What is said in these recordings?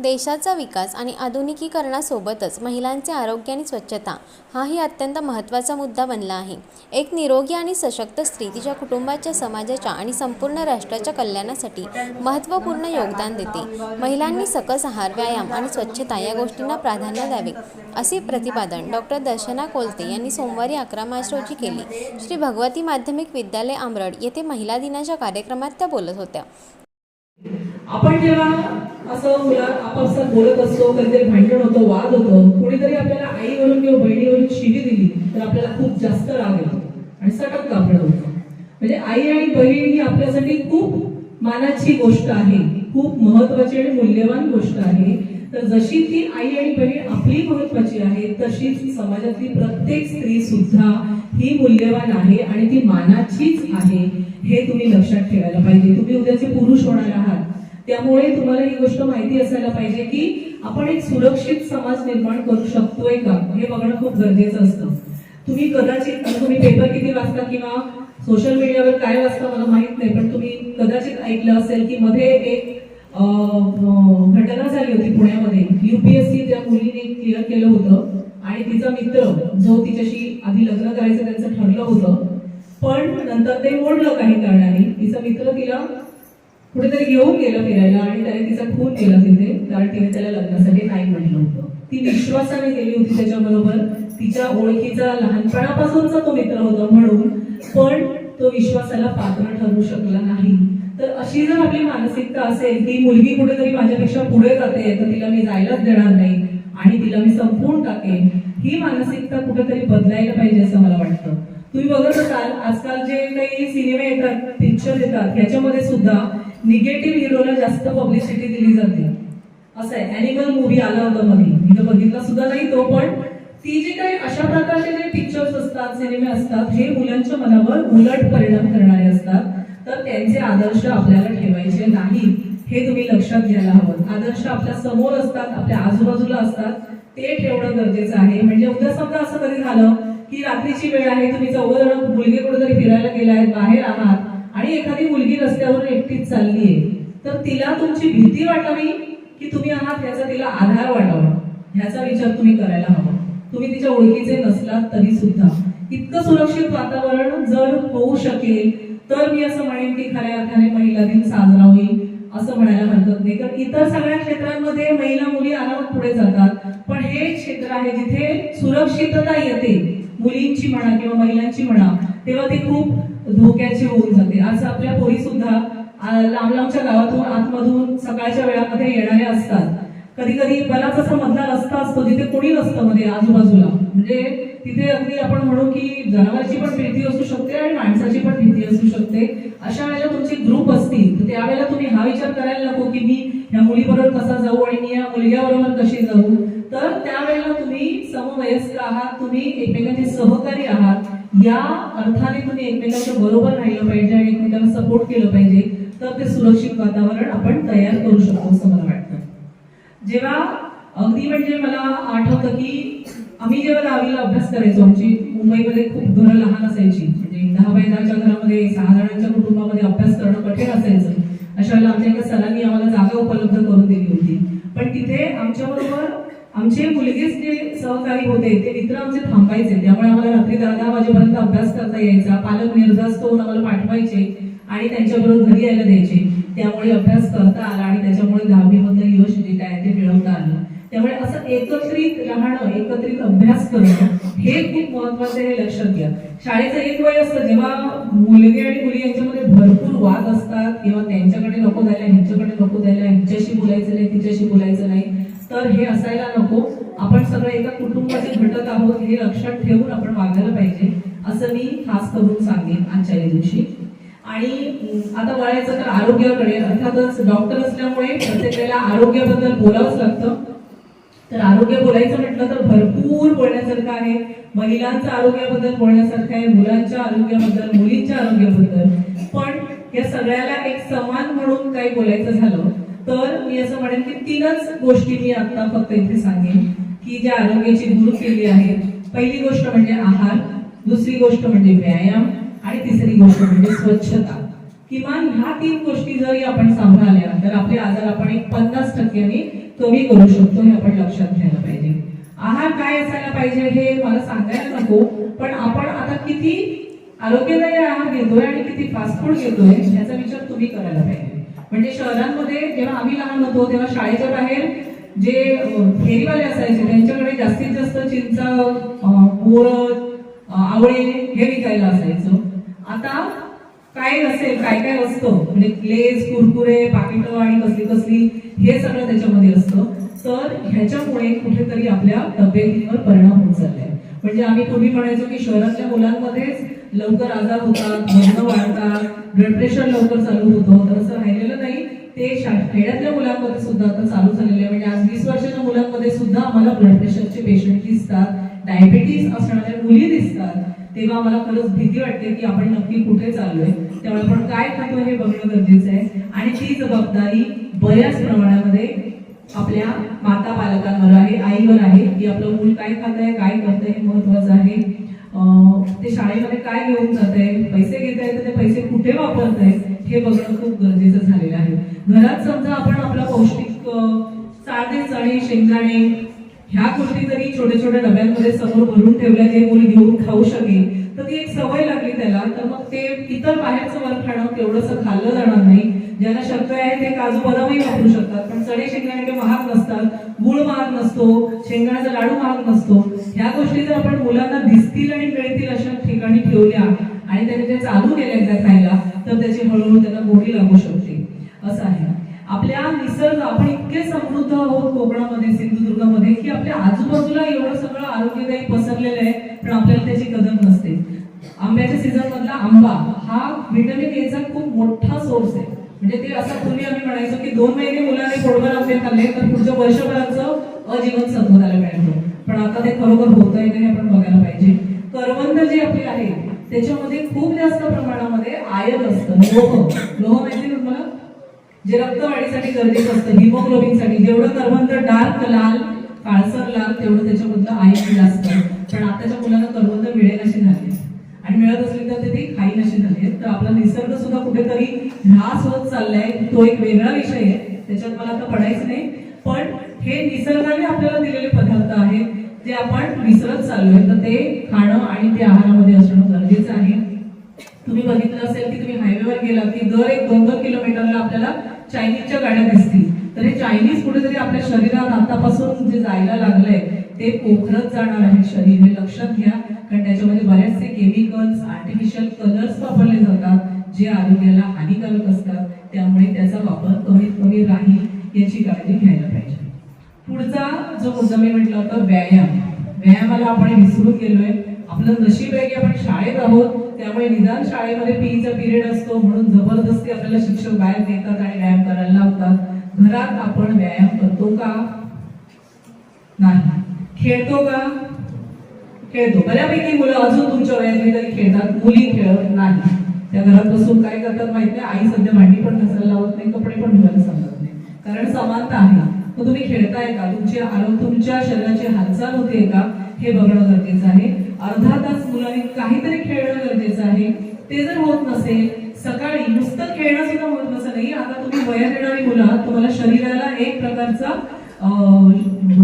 देशाचा विकास आणि आधुनिकीकरणासोबतच महिलांचे आरोग्य आणि स्वच्छता हाही अत्यंत महत्त्वाचा मुद्दा बनला आहे. एक निरोगी आणि सशक्त स्त्री तिच्या कुटुंबाच्या, समाजाच्या आणि संपूर्ण राष्ट्राच्या कल्याणासाठी महत्त्वपूर्ण योगदान देते. महिलांनी सकस आहार, व्यायाम आणि स्वच्छता या गोष्टींना प्राधान्य द्यावे, असे प्रतिपादन डॉ. दर्शना कोलते यांनी सोमवारी 11 मार्च रोजी केले. श्री भगवती माध्यमिक विद्यालय आंबरड येथे महिला दिनाच्या कार्यक्रमात त्या बोलत होत्या. आपण जेव्हा असं मुलं आपापसात बोलत असतो, कधीतरी भांडण होतं, वाद होतं, कोणीतरी आपल्याला आईवरून किंवा बहिणीवरून शिवी दिली तर आपल्याला खूप जास्त राग येतो आणि सटक आपलं होतं. म्हणजे आई आणि बहीण ही आपल्यासाठी खूप मानाची गोष्ट आहे, खूप महत्वाची आणि मूल्यवान गोष्ट आहे. तर जशी ती आई आणि बहीण आपली महत्वाची आहे, तशीच समाजातली प्रत्येक स्त्री सुद्धा ही मूल्यवान आहे आणि ती मानाचीच आहे. हे तुम्ही लक्षात ठेवायला पाहिजे. तुम्ही उद्याचे पुरुष होणार आहात, त्यामुळे तुम्हाला ही गोष्ट माहिती असायला पाहिजे की आपण एक सुरक्षित समाज निर्माण करू शकतोय का, हे बघणं खूप गरजेचं असतं. तुम्ही कदाचित तुम्ही पेपर किती वाचता किंवा सोशल मीडियावर काय वाचता मला माहित नाही, पण तुम्ही कदाचित ऐकलं असेल की मध्ये एक घटना झाली होती पुण्यामध्ये. UPSC त्या मुलीने क्लिअर केलं होतं आणि तिचा मित्र जो तिच्याशी आधी लग्न करायचं त्यांचं ठरलं होतं, पण नंतर ते मोडलं काही कारणाने. तिचा मित्र तिला कुठेतरी घेऊन गेला फिरायला आणि त्याने तिचा खून केला तिथे, कारण तिने त्याला लग्नासाठी नाही म्हटलं होतं. ती विश्वासाने गेली होती त्याच्याबरोबर, तिच्या ओळखीचा लहानपणापासूनचा तो मित्र होता म्हणून, पण तो विश्वासाला पात्र ठरू शकला नाही. तर अशी जर आपली मानसिकता असेल की मुलगी कुठेतरी माझ्यापेक्षा पुढे जाते तर तिला मी जायलाच देणार नाही आणि तिला मी संपवून टाकेन, ही मानसिकता कुठेतरी बदलायला पाहिजे असं मला वाटतं. तुम्ही बघत असाल आजकाल जे काही सिनेमे येतात, पिक्चर येतात, याच्यामध्ये सुद्धा निगेटिव्ह हिरोला जास्त पब्लिसिटी दिली जाते. असं आहे. ॲनिमल मूव्ही आला होता मध्ये, मी तर बघितला सुद्धा नाही तो, पण ती जे काही अशा प्रकारचे जे पिक्चर्स असतात, सिनेमे असतात, हे मुलांच्या मनावर उलट परिणाम करणारे असतात. तर त्यांचे आदर्श आपल्याला ठेवायचे नाही, हे तुम्ही लक्षात घ्यायला हवं. आदर्श आपल्या समोर असतात, आपल्या आजूबाजूला असतात, ते ठेवणं गरजेचं आहे. म्हणजे उद्या समजा असं कधी झालं की रात्रीची वेळ आहे, तुम्ही 14 जण मुलगी कुठेतरी फिरायला गेलाय, बाहेर आहात आणि एखादी मुलगी रस्त्यावरून एकटीच चाललीये, तर तिला तुमची भीती वाटावी की तुम्ही आहात याचा तिला आधार वाटावा, ह्याचा विचार तुम्ही करायला हवा. तुम्ही तिच्या ओळखीचे नसलात तरी सुद्धा इतकं सुरक्षित वातावरण जर होऊ शकेल तर मी असं म्हणेन की खऱ्या अर्थाने महिला दिन साजरा होईल असं म्हणायला हरकत नाही. तर इतर सगळ्या क्षेत्रांमध्ये महिला मुली आरामात पुढे जातात, पण हे क्षेत्र आहे जिथे सुरक्षितता येते मुलींची म्हणा किंवा महिलांची म्हणा, तेव्हा ती खूप धोक्याची होऊन जाते. आज आपल्या पोरी सुद्धा लांब लांबच्या गावातून आतमधून सकाळच्या वेळामध्ये येणाऱ्या असतात. कधी कधी बराच असा मधला रस्ता असतो जिथे कोणी नसतं मध्ये आजूबाजूला, म्हणजे तिथे अगदी आपण म्हणू की जनावरांची पण भीती असू शकते आणि माणसाची पण भीती असू शकते. अशा वेळेला तुमचे ग्रुप असतील तर त्यावेळेला तुम्ही हा विचार करायला नको की मी ह्या मुलीबरोबर कसा जाऊ आणि मी या मुलग्याबरोबर कशी जाऊ. तर त्यावेळेला तुम्ही समवयस्क आहात, तुम्ही एकमेकांचे सहकारी आहात, या अर्थाने तुम्ही एकमेकांच्या बरोबर राहिलं पाहिजे आणि एकमेकांना सपोर्ट केलं पाहिजे. तर ते सुरक्षित वातावरण आपण तयार करू शकतो असं मला वाटतं. जेव्हा अगदी म्हणजे मला आठवतं की आम्ही जेव्हा 10वीला अभ्यास करायचो, आमची मुंबईमध्ये खूप घरं लहान असायची, म्हणजे 10 बाय 10च्या घरामध्ये 6 जणांच्या कुटुंबामध्ये अभ्यास करणं कठीण असायचं. अशा वेळेला आमच्या एका सरांनी आम्हाला जागा उपलब्ध करून दिली होती, पण तिथे आमच्याबरोबर आमचे मुलगेच जे सहकारी होते ते मित्र आमचे थांबायचे, त्यामुळे आम्हाला रात्री 10-10 वाजेपर्यंत अभ्यास करता यायचा. पालक निर्धास्त होऊन आम्हाला पाठवायचे आणि त्यांच्याबरोबर घरी यायला द्यायचे, त्यामुळे अभ्यास करता आला आणि त्याच्यामुळे 10वी मधलं यश जे काय ते मिळवता आलं. त्यामुळे असं एकत्रित राहणं, एकत्रित अभ्यास करणं हे खूप महत्वाचं आहे, हे लक्षात घ्या. शाळेचं एक वय असतं जेव्हा मुलगी आणि मुली यांच्यामध्ये भरपूर वाद असतात किंवा त्यांच्याकडे नको द्यायला, ह्यांच्याकडे नको द्यायला, ह्यांच्याशी बोलायचं नाही, तिच्याशी बोलायचं नाही, तर हे असायला नको. आपण सगळे एका कुटुंबाचे घटक आहोत हे लक्षात ठेवून आपण वागायला पाहिजे असं मी खास करून सांगेन आजच्या दिवशी. आणि आता वळायचं तर आरोग्याकडे. अर्थातच डॉक्टर असल्यामुळे प्रत्येक वेळेला आरोग्याबद्दल बोलावंच लागतं. तर आरोग्य बोलायचं म्हटलं तर भरपूर बोलण्यासारखं आहे. महिलांच्या आरोग्याबद्दल बोलण्यासारखं आहे, मुलांच्या आरोग्याबद्दल, मुलींच्या आरोग्याबद्दल. पण या सगळ्याला एक समान म्हणून काही बोलायचं झालं तर मी असं म्हणेन की 3च गोष्टी मी आता फक्त इथे सांगेन की ज्या आरोग्याची गुरु केली आहे. पहिली गोष्ट म्हणजे आहार, दुसरी गोष्ट म्हणजे व्यायाम आणि तिसरी गोष्ट म्हणजे स्वच्छता. किमान ह्या 3 गोष्टी जरी आपण सांभाळल्या तर आपले आजार आपण एक 50% कमी करू शकतो हे आपण लक्षात घ्यायला पाहिजे. आहार काय असायला पाहिजे हे मला सांगायला नको, पण आपण आता किती आरोग्यदायी आहार घेतोय आणि किती फास्ट फूड घेतोय याचा विचार तुम्ही करायला पाहिजे. म्हणजे शहरांमध्ये जेव्हा आम्ही लहान होतो तेव्हा शाळेच्या बाहेर जे फेरीवाले असायचे त्यांच्याकडे जास्तीत जास्त चिंचा, बोरं, आवळे हे विकायला असायचं. आता काय असेल, काय काय असतं म्हणजे लेस, कुरकुरे, पाकिटं आणि कसली कसली हे सगळं त्याच्यामध्ये असतं. तर ह्याच्यामुळे कुठेतरी आपल्या तब्येतीवर परिणाम होत चाललाय. म्हणजे आम्ही पूर्वी म्हणायचो की शहरातल्या मुलांमध्येच लवकर आजार होतात, वजन वाढतात, ब्लड प्रेशर लवकर चालू होतं. तर असं राहिलेलं नाही, ते खेड्यातल्या मुलांमध्ये सुद्धा आता चालू झालेलं आहे. म्हणजे आज 20 वर्षाच्या मुलांमध्ये सुद्धा आम्हाला ब्लड प्रेशरचे पेशंट दिसतात, डायबिटीस असणाऱ्या मुली दिसतात. तेव्हा मला खरंच भीती वाटते की आपण नक्की कुठे चाललोय. त्यामुळे आपण काय खातो हे बघणं गरजेचं आहे आणि ती जबाबदारी बऱ्याच प्रमाणामध्ये आपल्या माता पालकांवर आहे, आईवर आहे की आपलं मूल काय खात आहे, काय करतंय हे महत्वाचं आहे. ते शाळेमध्ये काय घेऊन जात आहे, पैसे घेत आहे तर ते पैसे कुठे वापरत आहे हे बघणं खूप गरजेचं झालेलं आहे. घरात समजा आपण आपला पौष्टिक साधे चणे, शेंगदाणे ह्या गोष्टी जरी छोट्या छोट्या डब्यांमध्ये समोर भरून ठेवल्या जे मूल घेऊन खाऊ शकेल तर ती एक सवय लागली त्याला, तर मग ते इतर बाहेरचं वर खाणं तेवढंसं खाल्लं जाणार नाही. ज्यांना शक्य आहे ते काजू बदामही वापरू शकतात, पण चणे शेंगदाणे काही महाग नसतात, गुळ महाग नसतो, शेंगदाण्याचा लाडू महाग नसतो. ह्या गोष्टी जर आपण मुलांना दिसतील आणि मिळतील अशा ठिकाणी ठेवल्या आणि त्याने ते चालू केल्या एकदा खायला तर त्याची हळूहळू त्यांना गोडी लागू शकते. असं आहे आपल्या निसर्ग. आपण इतके समृद्ध आहोत कोकणामध्ये, सिंधुदुर्गामध्ये की आपल्या आजूबाजूला एवढं सगळं आरोग्यदायी पसरलेलं आहे, पण आपल्याला त्याची कदर नसते. आंब्याच्या सीझन मधला आंबा हा व्हिटॅमिन ए चा खूप मोठा सोर्स आहे. म्हणजे ते असं पूर्वी आम्ही म्हणायचो की 2 महिने मुलाने पोटभर आंबे खाल्ले तर पुढच्या वर्षभराचं अजीवन सत्व त्याला मिळतं, पण आता ते खरोखर होतंय का हे आपण बघायला पाहिजे. करवंद जे आपले आहे त्याच्यामध्ये खूप जास्त प्रमाणामध्ये आयर्न असतं, लोह माहिती तुम्हाला, जे रक्तवाढीसाठी गरजेचं असतं, हिमोग्लोबिनसाठी. जेवढं करवंद डार्क लाल, काळसर लाल तेवढं त्याच्यामधलं आयर्न जास्त. पण आताच्या मुलांना करवंद मिळेल अशी झाली आणि मिळत असली तर ते खाईन अशी झाली. तर आपला निसर्ग सुद्धा कुठेतरी ऱ्हास होत चाललाय. तो एक वेगळा विषय आहे, त्याच्यात मला आता पडायचं नाही. पण हे निसर्गाने आपल्याला दिलेले पदार्थ आहेत जे आपण विसरत चाललोय, तर ते खाणं आणि ते आहारामध्ये असणं गरजेचं आहे. तुम्ही बघितलं असेल की तुम्ही हायवेवर गेला की दर 1-2 किलोमीटरला आपल्याला चायनीजच्या गाड्या दिसतील. तर हे चायनीज कुठेतरी आपल्या शरीरात आतापासून जे जायला लागलंय ते पोखरत जाणार आहे शरीर, हे लक्षात घ्या. कारण त्याच्यामध्ये बरेचसे केमिकल्स, आर्टिफिशियल कलर्स वापरले जातात जे आरोग्याला हानिकारक असतात. त्यामुळे त्याचा वापर कमीत कमी राहील याची काळजी घ्यायला पाहिजे. पुढचा जो मुद्दा मी म्हटलं होतं व्यायाम. व्यायामाला आपण विसरून गेलोय. आपलं नशीब आहे की आपण शाळेत आहोत, त्यामुळे निदान शाळेमध्ये पीईचा पिरियड असतो म्हणून जबरदस्ती आपल्याला शिक्षक बाहेर नेतात आणि व्यायाम करायला लावतात. घरात आपण व्यायाम करतो का? नाही. खेळतो का? खेळतो. बऱ्यापैकी मुलं अजून तुमच्या वयातली तरी खेळतात, मुली खेळत नाही. त्या घरात बसून काय करतात माहित नाही, आई सध्या भांडी पण घासायला लावत नाही, कपडे पण धुवायला सांगत नाही, कारण समानता आहे. मग तुम्ही खेळताय का? तुमच्या शरीराची हालचाल होते का हे बघणं गरजेचं आहे. अर्धा तास मुलांनी काहीतरी खेळणं गरजेचं आहे. ते जर होत नसेल, सकाळी नुसतं खेळणं सुद्धा होत नसं नाही. आता तुम्ही वयात येणारी मुलं, तुम्हाला शरीराला एक प्रकारचा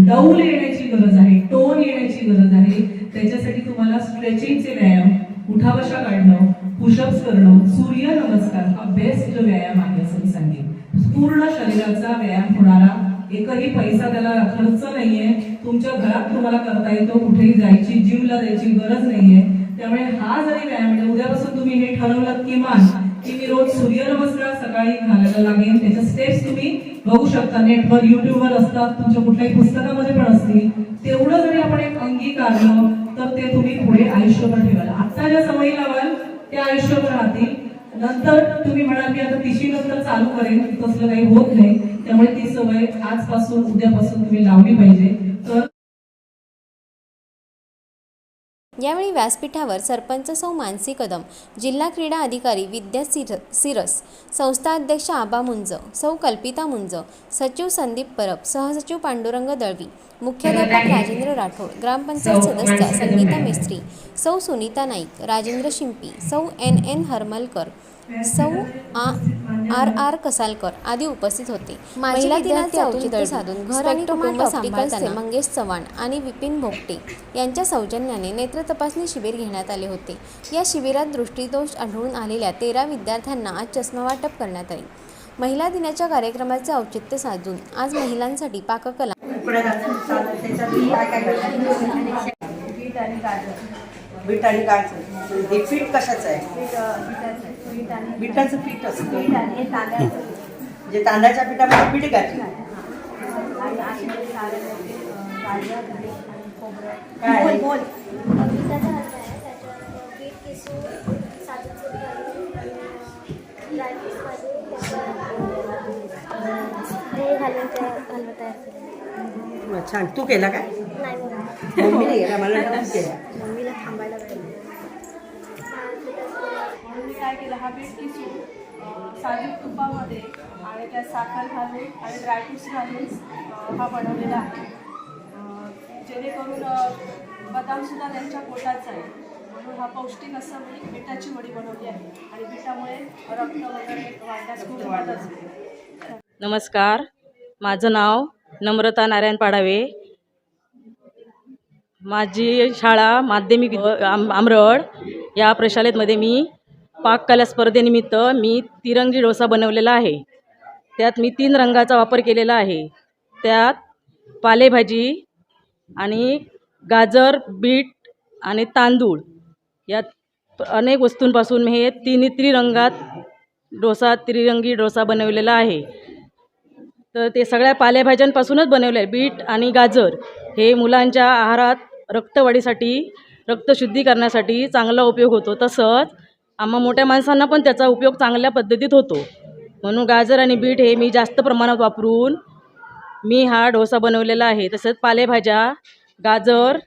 डौल येण्याची गरज आहे, टोन येण्याची गरज आहे. त्याच्यासाठी तुम्हाला स्ट्रेचिंगचे व्यायाम, उठाबशा काढणं, पुशअप्स करणं, सूर्य नमस्कार हा बेस्ट व्यायाम आहे असं मी सांगेन. पूर्ण शरीराचा व्यायाम होणारा, एकही पैसा त्याला खर्च नाहीये, तुमच्या घरात तुम्हाला करता येतो, कुठेही जायची, जिमला जायची गरज नाहीये. त्यामुळे हा जरी व्यायाम म्हणजे उद्यापासून तुम्ही हे ठरवलं किमान की मी रोज सूर्यनमस्कार सकाळी घालायला लागेल, त्याच्या स्टेप्स तुम्ही बघू शकता, नेटवर, युट्यूबवर असतात, तुमच्या कुठल्याही पुस्तकामध्ये पण असतील. तेवढं जरी आपण एक अंगीकारलं तर ते तुम्ही पुढे आयुष्यभर ठेवाल. आता ज्या सवयी लावाल त्या आयुष्यभर राहतील. नंतर तुम्ही म्हणाल की आता 30 नंतर चालू करेन, तसलं काही होत नाही. त्यामुळे ती सवय आजपासून, उद्यापासून तुम्ही लावली पाहिजे. तर यावेळी व्यासपीठावर सरपंच सौ मानसी कदम, जिल्हा क्रीडा अधिकारी विद्या सिरस, संस्था अध्यक्ष आबा मुंज, सौ कल्पिता मुंज, सचिव संदीप परब, सहसचिव पांडुरंग दळवी, मुख्याध्यापक राजेंद्र राठोड, ग्रामपंचायत सदस्या संगीता मेस्त्री, सौ सुनीता नाईक, राजेंद्र शिंपी, सौ NN हरमलकर, सौ R कसालकर आदी उपस्थित होते. महिला दिनाचे औचित्य साधून घर आणि कुटुंब सांभाळताना मंगेश चव्हाण आणि विपिन भोगटे यांच्या सौजन्याने नेत्र तपासणी शिबिर घेण्यात आले होते. या शिबिरात दृष्टिदोष आढळून आलेल्या 13 विद्यार्थ्यांना आज चष्मा वाटप करण्यात आले. महिला दिनाच्या कार्यक्रमाचे औचित्य साधून आज महिलांसाठी पाककला बीट आणि गाजर हे पीठ कशाचं आहे? बीटाचं पीठ असतं जे तांदळाच्या पिठामध्ये पीठ घातलं काय छान. तू केला काय? मम्मीने केला. मला नव्हतं केला. म्हणून मी काय केलं, हा बीट किसून साजूक तुपामध्ये आणि त्यात साखर घालून आणि ड्रायफ्रुट्स घालून हा बनवलेला आहे. जेणेकरून बदामसुद्धा त्यांच्या पोटात जाईल म्हणून हा पौष्टिक असं मी बीटाची वडी बनवली आहे आणि बीटामुळे रक्त वगैरे वाढण्यास खूप मदत होते. नमस्कार, माझं नाव नम्रता नारायण पाडावे. माझी शाळा माध्यमिक आमरड या प्रशालेमध्ये मी पाककला स्पर्धेनिमित्त मी तिरंगी डोसा बनवलेला आहे. त्यात मी 3 रंगाचा वापर केलेला आहे. त्यात पालेभाजी आणि गाजर, बीट आणि तांदूळ या अनेक वस्तूंपासून मी हे त्रिरंगात त्रिरंगी डोसा बनवलेला आहे. तर ते सगळ्या पालेभाज्यांपासूनच बनवले आहे. बीट आणि गाजर हे मुलांच्या आहारात रक्तवाढीसाठी रक्तशुद्धीकरणासाठी चांगला उपयोग होतो. तसंच आम्हा मोठ्या माणसांना पण त्याचा उपयोग चांगल्या पद्धतीत होतो. म्हणून गाजर आणि बीट हे मी जास्त प्रमाणात वापरून मी हा डोसा बनवलेला आहे. तसंच पालेभाज्या गाजर,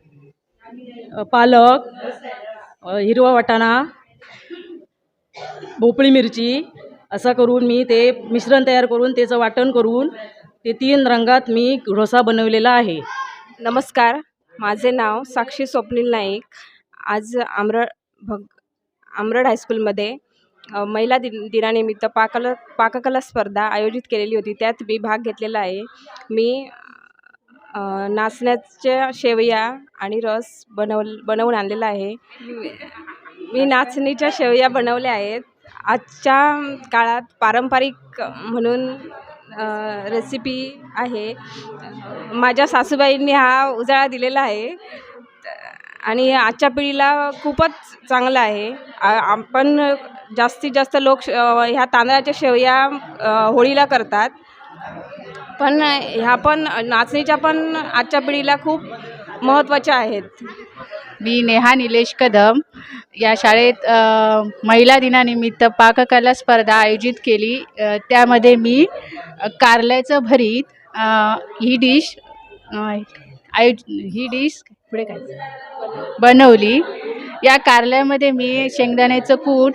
पालक, हिरवा वाटाणा, भोपळी मिरची असं करून मी ते मिश्रण तयार करून त्याचं वाटण करून ते 3 रंगात मी डोसा बनवलेला आहे. नमस्कार, माझे नाव साक्षी स्वप्नील नाईक. आज आमरड हायस्कूलमध्ये महिला दिनानिमित्त पाककला स्पर्धा आयोजित केलेली होती. त्यात मी भाग घेतलेला आहे. मी नाचण्याच्या शेवया आणि रस बनवून आणलेला आहे. मी नाचणीच्या शेवया बनवल्या आहेत. आजच्या काळात पारंपरिक म्हणून रेसिपी आहे. माझ्या सासूबाईंनी हा उजाळा दिलेला आहे आणि आजच्या पिढीला खूपच चांगला आहे. आपण जास्तीत जास्त लोक ह्या तांदळाच्या शेवया होळीला करतात, पण ह्या पण नाचणीच्या पण आजच्या पिढीला खूप महत्त्वाच्या आहेत. मी नेहा निलेश कदम या शाळेत महिला दिनानिमित्त पाककला स्पर्धा आयोजित केली. त्यामध्ये मी कारल्याचं भरीत ही डिश पुढे काय बनवली. या कारल्यामध्ये मी शेंगदाण्याचं कूट,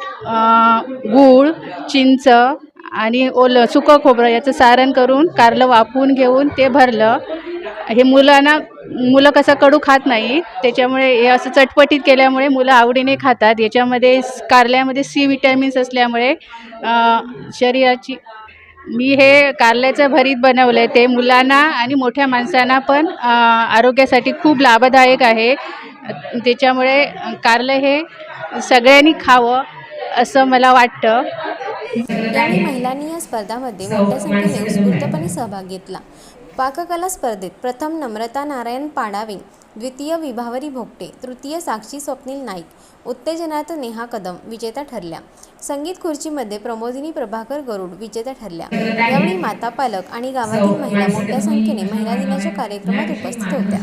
गूळ, चिंच आणि सुकं खोबरं याचं सारण करून कारलं वाफवून घेऊन ते भरलं. हे मुलं कसं कडू खात नाही, त्याच्यामुळे हे असं चटपटीत केल्यामुळे मुलं आवडीने खातात. याच्यामध्ये कारल्यामध्ये C विटॅमिन्स असल्यामुळे शरीराची मी हे कारल्याचं भरीत बनवलं आहे. ते मुलांना आणि मोठ्या माणसांना पण आरोग्यासाठी खूप लाभदायक आहे. त्याच्यामुळे कारलं हे सगळ्यांनी खावं असं मला वाटतं. यावेळी महिलांनी या स्पर्धामध्ये मोठ्या संख्येने उत्स्फूर्तपणे सहभाग घेतला. पाककला स्पर्धेत प्रथम नम्रता नारायण पाडावे, द्वितीय विभावरी भोगटे, तृतीय साक्षी स्वप्नील नाईक, उत्तेजनार्थ नेहा कदम विजेता ठरल्या. संगीत खुर्चीमध्ये प्रमोदिनी प्रभाकर गरुड विजेत्या ठरल्या. यावेळी माता, पालक आणि गावातील महिला मोठ्या संख्येने महिला दिनाच्या कार्यक्रमात उपस्थित होत्या.